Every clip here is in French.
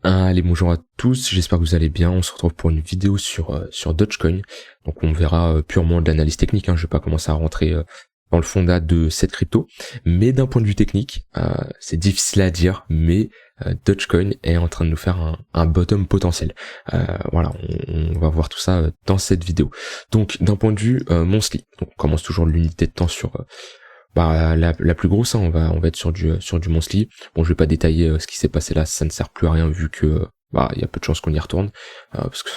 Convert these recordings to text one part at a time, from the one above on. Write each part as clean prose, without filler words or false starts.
Allez, bonjour à tous, j'espère que vous allez bien. On se retrouve pour une vidéo sur Dogecoin. Donc on verra purement de l'analyse technique, hein. Je vais pas commencer à rentrer dans le fondat de cette crypto, mais d'un point de vue technique, c'est difficile à dire, mais Dogecoin est en train de nous faire un bottom potentiel. Voilà, on va voir tout ça dans cette vidéo. Donc d'un point de vue monthly, donc on commence toujours l'unité de temps sur la plus grosse, hein. On va être sur du monthly. Bon, je vais pas détailler ce qui s'est passé là, ça ne sert plus à rien vu que il y a peu de chances qu'on y retourne, parce que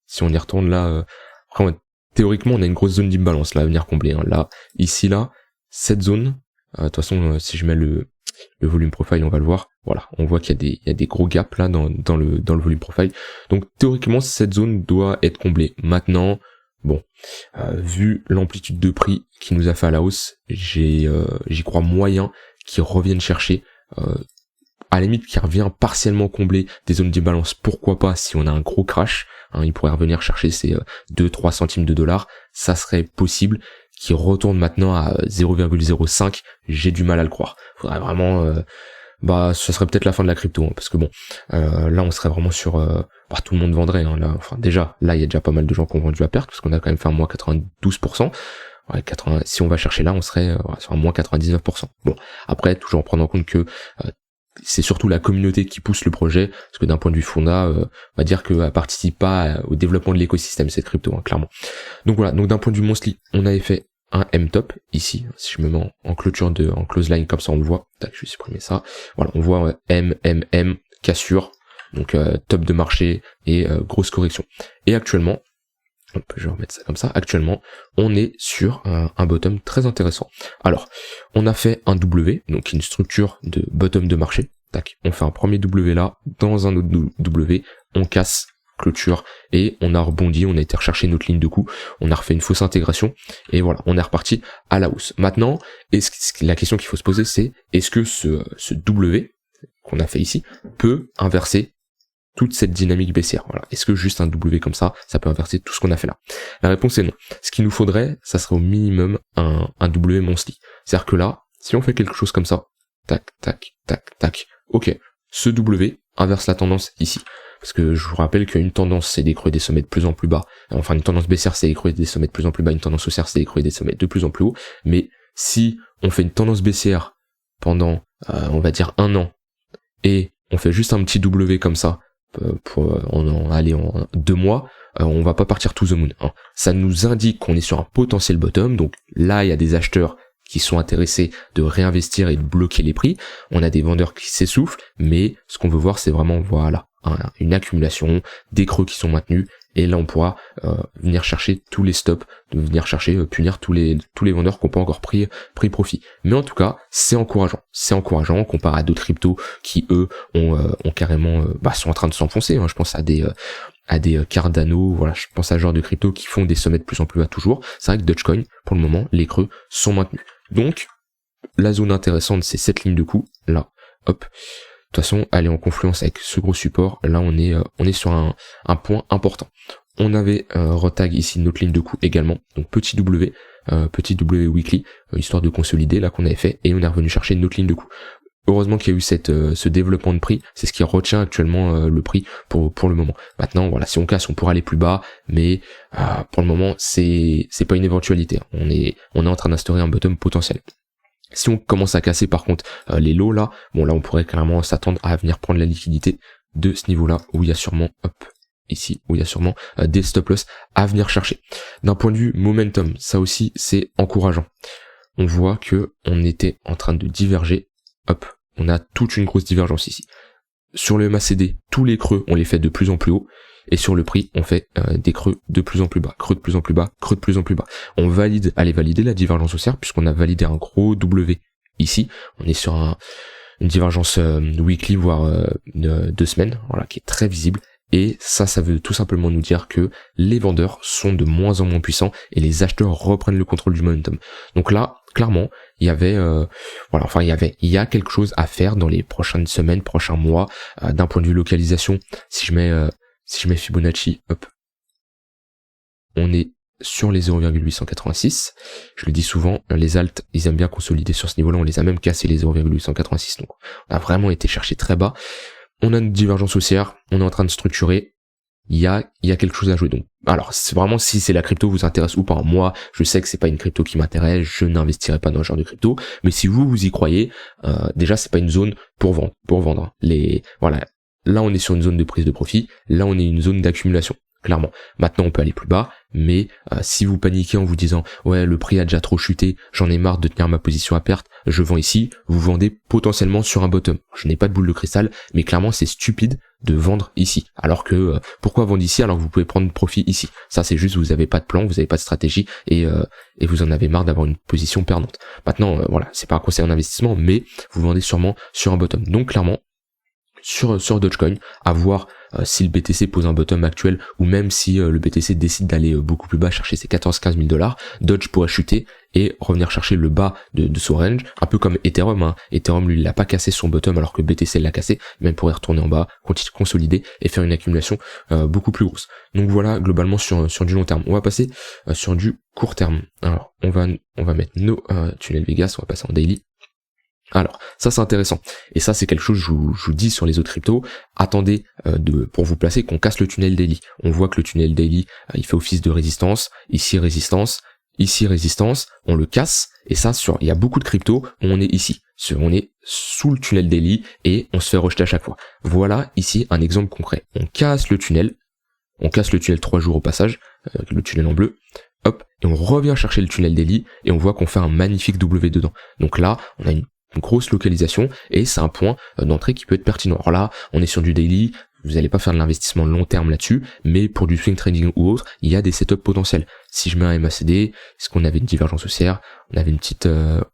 si on y retourne là, après, théoriquement on a une grosse zone d'imbalance là à venir combler, hein. Là, ici là, cette zone, de toute façon si je mets le volume profile, on va le voir. Voilà, on voit qu'il y a des gros gaps là dans le volume profile. Donc théoriquement cette zone doit être comblée. Maintenant, bon, vu l'amplitude de prix qui nous a fait à la hausse, j'y crois moyen qu'ils reviennent chercher, à la limite qui revient partiellement combler des zones d'imbalance. Pourquoi pas si on a un gros crash, hein, ils pourraient revenir chercher ces 2-3 centimes de dollars, ça serait possible. Qui retourne maintenant à 0,05, j'ai du mal à le croire. Faudrait vraiment, ça serait peut-être la fin de la crypto, hein, parce que bon, là on serait vraiment sur, tout le monde vendrait, hein, là, enfin déjà, là il y a déjà pas mal de gens qui ont vendu à perte, parce qu'on a quand même fait un moins 92%. Ouais, 80, si on va chercher là, on serait sur un moins 99%. Bon, après, toujours en prenant en compte que c'est surtout la communauté qui pousse le projet, parce que d'un point de vue fonda, on va dire qu'elle participe pas au développement de l'écosystème, cette crypto, hein, clairement. Donc voilà, donc d'un point de vue monthly, on avait fait un M-top, ici, si je me mets en clôture en close line, comme ça on le voit, tac, je vais supprimer ça, voilà, on voit M, cassure, donc top de marché et grosse correction. Et actuellement, je vais remettre ça comme ça, actuellement, on est sur un bottom très intéressant. Alors, on a fait un W, donc une structure de bottom de marché, tac, on fait un premier W là, dans un autre W, on casse, clôture, et on a rebondi, on a été rechercher notre ligne de coup, on a refait une fausse intégration, et voilà, on est reparti à la hausse. Maintenant, la question qu'il faut se poser, c'est, est-ce que ce W, qu'on a fait ici, peut inverser toute cette dynamique baissière? Voilà. Est-ce que juste un W comme ça peut inverser tout ce qu'on a fait là? La réponse est non. Ce qu'il nous faudrait, ça serait au minimum un W monthly. C'est-à-dire que là, si on fait quelque chose comme ça, tac, tac, tac, tac, ok, ce W inverse la tendance ici. Parce que je vous rappelle qu'une tendance, c'est des creux et des sommets de plus en plus bas. Enfin, une tendance baissière, c'est des creux et des sommets de plus en plus bas. Une tendance haussière, c'est des creux et des sommets de plus en plus haut. Mais si on fait une tendance baissière pendant, on va dire 1 an, et on fait juste un petit W comme ça, pour aller en 2 mois, on va pas partir to the moon, hein. Ça nous indique qu'on est sur un potentiel bottom, donc là il y a des acheteurs qui sont intéressés de réinvestir et de bloquer les prix, on a des vendeurs qui s'essoufflent, mais ce qu'on veut voir c'est vraiment, voilà, hein, une accumulation, des creux qui sont maintenus, et là on pourra venir chercher tous les stops, venir chercher punir tous les vendeurs qui n'ont pas encore pris profit. Mais en tout cas, c'est encourageant comparé à d'autres cryptos qui eux ont carrément sont en train de s'enfoncer, hein. Je pense à des Cardano, voilà, je pense à ce genre de crypto qui font des sommets de plus en plus bas toujours. C'est vrai que Dogecoin, pour le moment, les creux sont maintenus. Donc la zone intéressante, c'est cette ligne de coup là, hop. De toute façon, elle est en confluence avec ce gros support. Là, on est sur un point important. On avait retag ici notre ligne de coup également. Donc petit W weekly, histoire de consolider là qu'on avait fait, et on est revenu chercher notre ligne de coup. Heureusement qu'il y a eu ce développement de prix, c'est ce qui retient actuellement le prix pour le moment. Maintenant, voilà, si on casse, on pourra aller plus bas, mais pour le moment, c'est pas une éventualité, hein. On est en train d'instaurer un bottom potentiel. Si on commence à casser par contre les lots là, bon là on pourrait clairement s'attendre à venir prendre la liquidité de ce niveau là où il y a sûrement, ici, où il y a sûrement des stop loss à venir chercher. D'un point de vue momentum, ça aussi c'est encourageant. On voit que on était en train de diverger, on a toute une grosse divergence ici. Sur le MACD, tous les creux on les fait de plus en plus haut, et sur le prix, on fait des creux de plus en plus bas, creux de plus en plus bas, creux de plus en plus bas. On valider la divergence haussière, puisqu'on a validé un gros W ici. On est sur une divergence weekly, voire 2 semaines, voilà, qui est très visible. Et ça veut tout simplement nous dire que les vendeurs sont de moins en moins puissants et les acheteurs reprennent le contrôle du momentum. Donc là, clairement, il y a quelque chose à faire dans les prochaines semaines, prochains mois, d'un point de vue localisation. Si je mets Fibonacci, on est sur les 0,886. Je le dis souvent, les alts, ils aiment bien consolider sur ce niveau-là. On les a même cassé les 0,886. Donc, on a vraiment été chercher très bas. on a une divergence haussière, on est en train de structurer, il y a quelque chose à jouer. Donc, alors, c'est vraiment si c'est la crypto vous intéresse ou pas. Moi, je sais que c'est pas une crypto qui m'intéresse, je n'investirai pas dans ce genre de crypto, mais si vous y croyez, déjà c'est pas une zone pour vendre. Voilà. Là, on est sur une zone de prise de profit, là on est une zone d'accumulation. Clairement. Maintenant, on peut aller plus bas, mais si vous paniquez en vous disant « Ouais, le prix a déjà trop chuté, j'en ai marre de tenir ma position à perte, je vends ici », vous vendez potentiellement sur un bottom. Je n'ai pas de boule de cristal, mais clairement, c'est stupide de vendre ici. Alors que, pourquoi vendre ici alors que vous pouvez prendre profit ici? Ça, c'est juste, vous n'avez pas de plan, vous n'avez pas de stratégie, et vous en avez marre d'avoir une position perdante. Maintenant, voilà, c'est pas un conseil en investissement, mais vous vendez sûrement sur un bottom. Donc, clairement, sur Dogecoin, à voir si le BTC pose un bottom actuel ou même si le BTC décide d'aller beaucoup plus bas, chercher ses 14-15 000 $, Doge pourrait chuter et revenir chercher le bas de son range, un peu comme Ethereum. Hein. Ethereum, lui, il n'a pas cassé son bottom alors que BTC l'a cassé, mais il pourrait retourner en bas, consolider et faire une accumulation beaucoup plus grosse. Donc voilà, globalement sur du long terme. On va passer sur du court terme. Alors, on va mettre nos tunnels Vegas, on va passer en daily. Alors, ça c'est intéressant. Et ça c'est quelque chose, je vous dis sur les autres cryptos, attendez pour vous placer qu'on casse le tunnel daily. On voit que le tunnel daily, il fait office de résistance, ici résistance, on le casse, et ça il y a beaucoup de cryptos, on est ici. On est sous le tunnel daily et on se fait rejeter à chaque fois. Voilà ici un exemple concret. On casse le tunnel 3 jours au passage, le tunnel en bleu, hop, et on revient chercher le tunnel daily et on voit qu'on fait un magnifique W dedans. Donc là, on a une grosse localisation et c'est un point d'entrée qui peut être pertinent. Alors là, on est sur du daily, vous n'allez pas faire de l'investissement long terme là-dessus, mais pour du swing trading ou autre, il y a des setups potentiels. Si je mets un MACD, est-ce qu'on avait une divergence haussière? On avait une petite... non,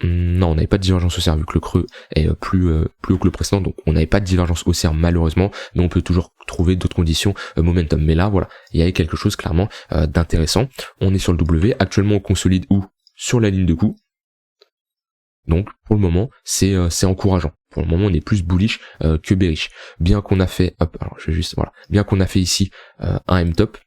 on n'avait pas de divergence haussière vu que le creux est plus haut que le précédent, donc on n'avait pas de divergence haussière malheureusement, mais on peut toujours trouver d'autres conditions momentum. Mais là, voilà, il y avait quelque chose clairement d'intéressant. On est sur le W, actuellement on consolide où? Sur la ligne de coup. Donc pour le moment c'est encourageant. Pour le moment on est plus bullish que bearish. Bien qu'on a fait bien qu'on a fait ici un M top,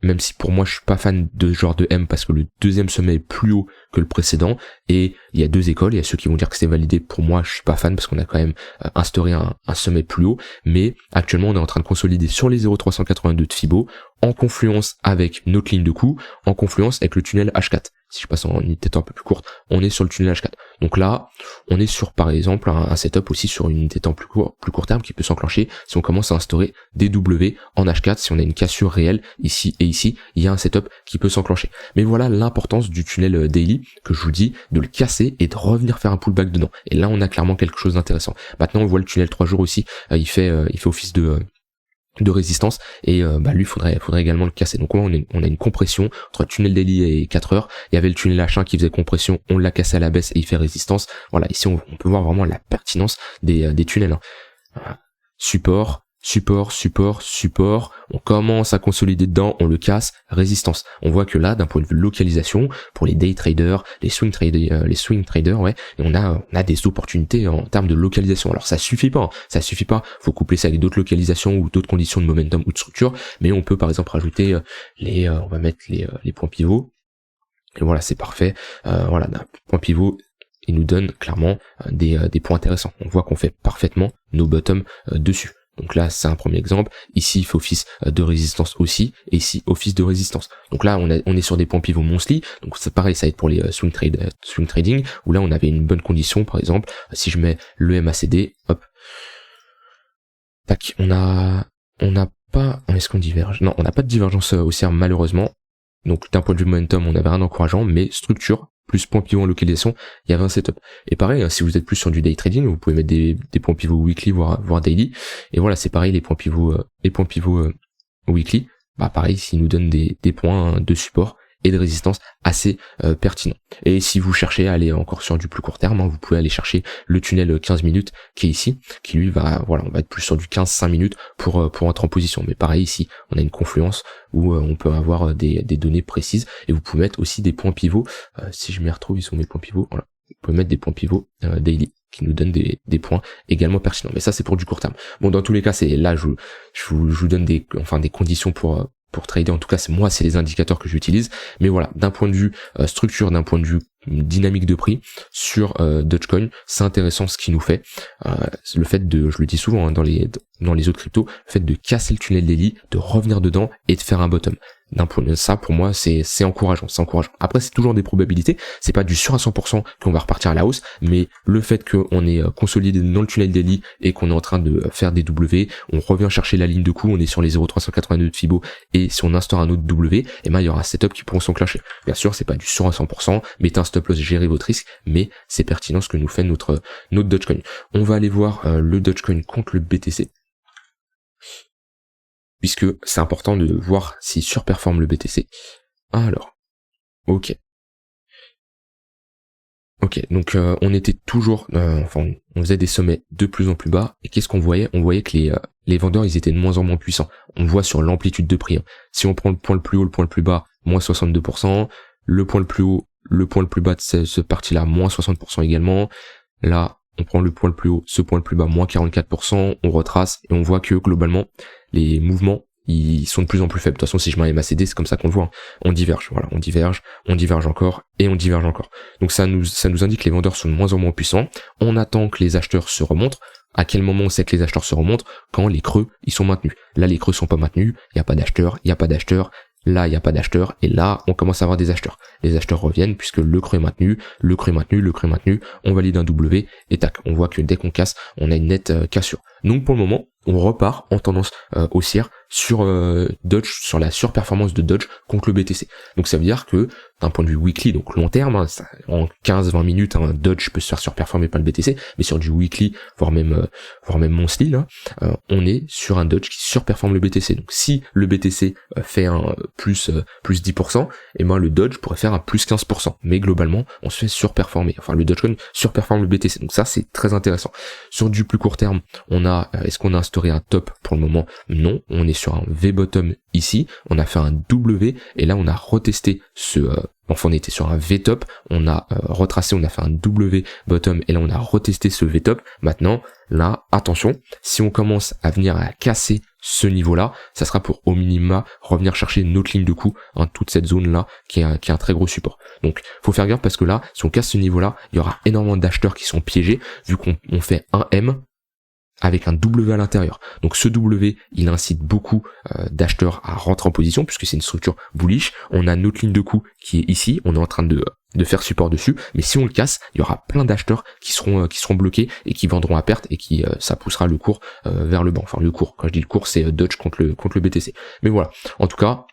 même si pour moi je suis pas fan de ce genre de M parce que le deuxième sommet est plus haut que le précédent et il y a deux écoles, il y a ceux qui vont dire que c'est validé, pour moi je suis pas fan parce qu'on a quand même instauré un sommet plus haut, mais actuellement on est en train de consolider sur les 0,382 de Fibo en confluence avec notre ligne de coup, en confluence avec le tunnel H4. Si je passe en unité de temps un peu plus courte, on est sur le tunnel H4. Donc là, on est sur par exemple un setup aussi sur une unité de temps plus court terme qui peut s'enclencher si on commence à instaurer des W en H4, si on a une cassure réelle ici et ici, il y a un setup qui peut s'enclencher. Mais voilà l'importance du tunnel daily que je vous dis, de le casser et de revenir faire un pullback dedans. Et là, on a clairement quelque chose d'intéressant. Maintenant, on voit le tunnel 3 jours aussi, il fait office de résistance et lui faudrait également le casser. Donc on a une compression entre tunnel daily et 4 heures. Il y avait le tunnel H1 qui faisait compression, on l'a cassé à la baisse et il fait résistance. Voilà, ici on peut voir vraiment la pertinence des tunnels. Hein. Support, on commence à consolider dedans, on le casse, résistance. On voit que là, d'un point de vue localisation, pour les day traders, les swing traders, ouais, et on a des opportunités en termes de localisation. Alors ça suffit pas, faut coupler ça avec d'autres localisations ou d'autres conditions de momentum ou de structure, mais on peut par exemple rajouter on va mettre les points pivots. Et voilà, c'est parfait. Voilà, d'un point pivot, il nous donne clairement des points intéressants. On voit qu'on fait parfaitement nos bottoms dessus. Donc là, c'est un premier exemple. Ici, il fait office de résistance aussi. Et ici, office de résistance. Donc là, on est sur des points pivots monthly. Donc c'est pareil, ça va être pour les swing trading, où là, on avait une bonne condition. Par exemple, si je mets le MACD, hop. Tac, on n'a pas... Est-ce qu'on diverge? Non, on n'a pas de divergence haussière, malheureusement. Donc d'un point de vue momentum, on n'avait rien d'encourageant, mais structure, plus point pivot en localisation, il y avait un setup. Et pareil, si vous êtes plus sur du day trading, vous pouvez mettre des points pivots weekly, voire daily. Et voilà, c'est pareil, les points pivots weekly, pareil, s'ils nous donnent des points de support et de résistance assez pertinents. Et si vous cherchez à aller encore sur du plus court terme, vous pouvez aller chercher le tunnel 15 minutes qui est ici, qui lui on va être plus sur du 15-5 minutes pour entrer en position. Mais pareil, ici, on a une confluence où on peut avoir des données précises et vous pouvez mettre aussi des points pivots. Si je m'y retrouve, ils sont mes points pivots. Voilà. Vous pouvez mettre des points pivots daily qui nous donnent des points également pertinents. Mais ça, c'est pour du court terme. Bon, dans tous les cas, c'est là, je vous donne des conditions pour trader. En tout cas, c'est les indicateurs que j'utilise. Mais voilà, d'un point de vue structure, d'un point de vue dynamique de prix sur Dogecoin. C'est intéressant ce qu'il nous fait. Le fait de, je le dis souvent hein, dans les autres cryptos, le fait de casser le tunnel daily, de revenir dedans et de faire un bottom. D'un point de ça, pour moi, c'est encourageant, Après, c'est toujours des probabilités, c'est pas du sûr à 100% qu'on va repartir à la hausse, mais le fait qu'on est consolidé dans le tunnel daily et qu'on est en train de faire des W, on revient chercher la ligne de coup, on est sur les 0,382 de Fibo, et si on instaure un autre W, et ben il y aura un setup qui pourront s'enclencher. Bien sûr, c'est pas du sûr à 100%, mettez un stop loss, gérez votre risque, mais c'est pertinent ce que nous fait notre Dogecoin. On va aller voir le Dogecoin contre le BTC. Puisque c'est important de voir s'il surperforme le BTC. Alors, ok, donc on était toujours, enfin on faisait des sommets de plus en plus bas, et qu'est-ce qu'on voyait? On voyait que les vendeurs ils étaient de moins en moins puissants. On voit sur l'amplitude de prix. Hein. Si on prend le point le plus haut, le point le plus bas, moins 62%, le point le plus haut, le point le plus bas de cette partie-là, moins 60% également. Là, on prend le point le plus haut, ce point le plus bas, moins 44%, on retrace, et on voit que globalement, les mouvements, ils sont de plus en plus faibles. De toute façon, si je mets MACD, c'est comme ça qu'on le voit. Hein. On diverge, voilà, on diverge encore, et on diverge encore. Donc ça nous indique que les vendeurs sont de moins en moins puissants. On attend que les acheteurs se remontent. À quel moment on sait que les acheteurs se remontent? Quand les creux, ils sont maintenus. Là, les creux sont pas maintenus, il n'y a pas d'acheteurs, là, il n'y a pas d'acheteurs, et là, on commence à avoir des acheteurs. Les acheteurs reviennent, puisque le creux est maintenu, on valide un W, et tac, on voit que dès qu'on casse, on a une nette cassure. Donc pour le moment, on repart en tendance haussière sur Doge, sur la surperformance de Doge contre le BTC. Donc ça veut dire que d'un point de vue weekly, donc long terme, hein, en 15-20 minutes, un Doge peut se faire surperformer par le BTC, mais sur du weekly, voire même monthly, là, on est sur un Doge qui surperforme le BTC. Donc si le BTC fait un plus 10%, et ben le Doge pourrait faire un plus 15%. Mais globalement, on se fait surperformer. Enfin, le Dogecoin surperforme le BTC. Donc ça, c'est très intéressant. Sur du plus court terme, est-ce qu'on a instauré un top pour le moment? Non, on est sur un V-bottom ici, on a fait un W, et là on a retesté on était sur un V-top, on a retracé, on a fait un W-bottom, et là on a retesté ce V-top. Maintenant, là, attention, si on commence à venir à casser ce niveau-là, ça sera pour au minima revenir chercher notre ligne de coup, hein, toute cette zone-là qui est un très gros support. Donc, faut faire gaffe parce que là, si on casse ce niveau-là, il y aura énormément d'acheteurs qui sont piégés, vu qu'on fait un M avec un W à l'intérieur. Donc ce W, il incite beaucoup d'acheteurs à rentrer en position, puisque c'est une structure bullish. On a notre ligne de coup qui est ici, on est en train de faire support dessus, mais si on le casse, il y aura plein d'acheteurs qui seront bloqués et qui vendront à perte, et qui ça poussera le cours vers le bas. Enfin le cours, quand je dis le cours, c'est Doge contre le BTC. Mais voilà, en tout cas,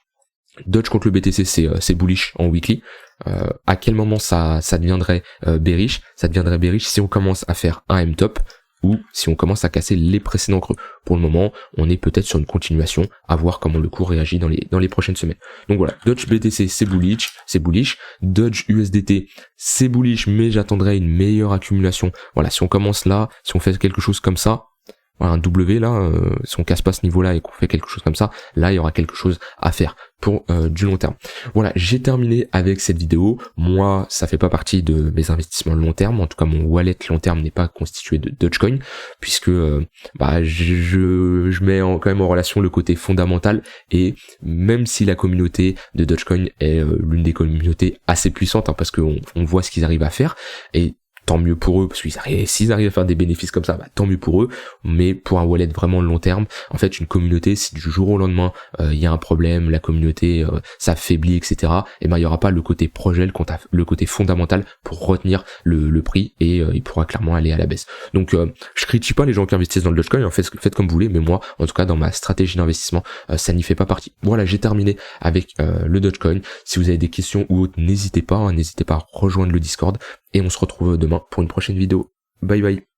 Doge contre le BTC, c'est bullish en weekly. À quel moment ça deviendrait bearish? Ça deviendrait bearish si on commence à faire un M-top, ou si on commence à casser les précédents creux. Pour le moment, on est peut-être sur une continuation, à voir comment le cours réagit dans les prochaines semaines. Donc voilà, Doge BTC c'est bullish, Doge USDT c'est bullish, mais j'attendrai une meilleure accumulation. Voilà, si on commence là, si on fait quelque chose comme ça, voilà, un W là, si on casse pas ce niveau-là et qu'on fait quelque chose comme ça, là il y aura quelque chose à faire pour du long terme. Voilà, j'ai terminé avec cette vidéo. Moi, ça fait pas partie de mes investissements long terme, en tout cas mon wallet long terme n'est pas constitué de Dogecoin, puisque je mets quand même en relation le côté fondamental, et même si la communauté de Dogecoin est l'une des communautés assez puissantes, hein, parce qu'on voit ce qu'ils arrivent à faire, et tant mieux pour eux, parce qu'ils s'ils arrivent à faire des bénéfices comme ça, bah, tant mieux pour eux. Mais pour un wallet vraiment long terme, en fait, une communauté, si du jour au lendemain il y a un problème, la communauté s'affaiblit, etc., et ben il y aura pas le côté projet, le côté fondamental pour retenir le prix, et il pourra clairement aller à la baisse. Donc je critique pas les gens qui investissent dans le Dogecoin, en fait, faites comme vous voulez, mais moi, en tout cas dans ma stratégie d'investissement, ça n'y fait pas partie. Voilà, j'ai terminé avec le Dogecoin. Si vous avez des questions ou autres, n'hésitez pas à rejoindre le Discord, et on se retrouve demain pour une prochaine vidéo. Bye bye.